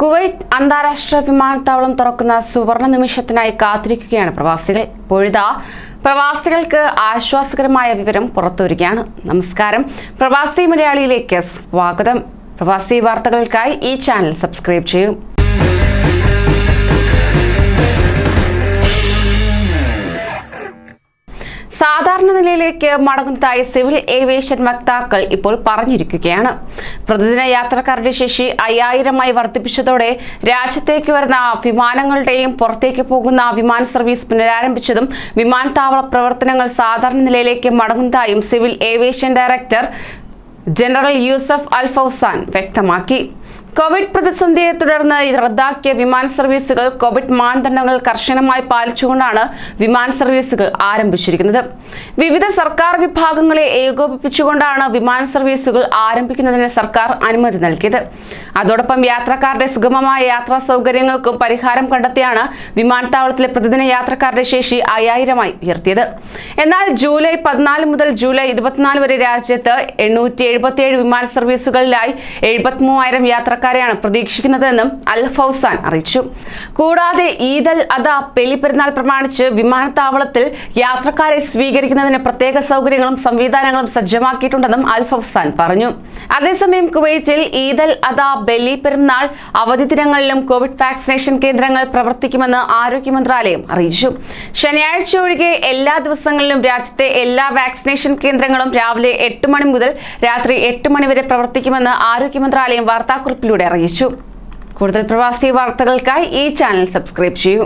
Kuwait അന്താരാഷ്ട്ര വിമാനത്താവളം തുറക്കുന്ന സുവർണ നിമിഷത്തിനായി കാത്തിരിക്കുകയാണ് പ്രവാസികൾ. ഇപ്പോഴിതാ പ്രവാസികൾക്ക് ആശ്വാസകരമായ വിവരം പുറത്തുവരികയാണ്. നമസ്കാരം, പ്രവാസി മലയാളിയിലേക്ക് സ്വാഗതം. പ്രവാസി വാർത്തകൾക്കായി ഈ ചാനൽ സബ്സ്ക്രൈബ് ചെയ്യൂ. സാധാരണ നിലയിലേക്ക് മടങ്ങുന്നതായി സിവിൽ ഏവിയേഷൻ വക്താക്കൾ ഇപ്പോൾ പറഞ്ഞിരിക്കുകയാണ്. പ്രതിദിന യാത്രക്കാരുടെ ശേഷി 5000-ആയി വർദ്ധിപ്പിച്ചതോടെ രാജ്യത്തേക്ക് വരുന്ന വിമാനങ്ങളുടെയും പുറത്തേക്ക് പോകുന്ന വിമാന സർവീസ് പുനരാരംഭിച്ചതും വിമാനത്താവള പ്രവർത്തനങ്ങൾ സാധാരണ നിലയിലേക്ക് മടങ്ങുന്നതായും civil aviation director general Yousef Al Fouzan വ്യക്തമാക്കി. കോവിഡ് പ്രതിസന്ധിയെ തുടർന്ന് റദ്ദാക്കിയ വിമാന സർവീസുകൾ കോവിഡ് മാനദണ്ഡങ്ങൾ കർശനമായി പാലിച്ചുകൊണ്ടാണ് വിമാന സർവീസുകൾ ആരംഭിച്ചിരിക്കുന്നത്. വിവിധ സർക്കാർ വിഭാഗങ്ങളെ ഏകോപിപ്പിച്ചുകൊണ്ടാണ് വിമാന സർവീസുകൾ ആരംഭിക്കുന്നതിന് സർക്കാർ അനുമതി നൽകിയത്. അതോടൊപ്പം യാത്രക്കാരുടെ സുഗമമായ യാത്രാ സൗകര്യങ്ങൾക്കും പരിഹാരം കണ്ടെത്തിയാണ് വിമാനത്താവളത്തിലെ പ്രതിദിന യാത്രക്കാരുടെ ശേഷി 5000-ആയി ഉയർത്തിയത്. എന്നാൽ ജൂലൈ 14 മുതൽ ജൂലൈ 24 വരെ രാജ്യത്ത് 877 വിമാന സർവീസുകളിലായി 73,000 യാത്രക്കാരെയാണ് പ്രതീക്ഷിക്കുന്നതെന്നും അൽ ഫൗസാൻ അറിയിച്ചു. കൂടാതെ ഈദ് അൽ അദ ബലിപെരുന്നാൾ പ്രമാണിച്ച് വിമാനത്താവളത്തിൽ യാത്രക്കാരെ സ്വീകരിക്കുന്നതിന് പ്രത്യേക സൗകര്യങ്ങളും സംവിധാനങ്ങളും സജ്ജമാക്കിയിട്ടുണ്ടെന്നും അൽ ഫൗസാൻ പറഞ്ഞു. അതേസമയം കുവൈറ്റിൽ ഈദ് അൽ അദ ബലിപെരുന്നാൾ അവധി ദിനങ്ങളിലും കോവിഡ് വാക്സിനേഷൻ കേന്ദ്രങ്ങൾ പ്രവർത്തിക്കുമെന്ന് ആരോഗ്യ മന്ത്രാലയം അറിയിച്ചു. ശനിയാഴ്ച ഒഴികെ എല്ലാ ദിവസങ്ങളിലും രാജ്യത്തെ എല്ലാ വാക്സിനേഷൻ കേന്ദ്രങ്ങളും രാവിലെ 8 മണി മുതൽ രാത്രി 8 മണി വരെ പ്രവർത്തിക്കുമെന്ന് ആരോഗ്യ മന്ത്രാലയം വാർത്താക്കുറിപ്പിലൂടെ അറിയിച്ചു. കൂടുതൽ പ്രവാസി വാർത്തകൾക്കായി ഈ ചാനൽ സബ്സ്ക്രൈബ് ചെയ്യൂ.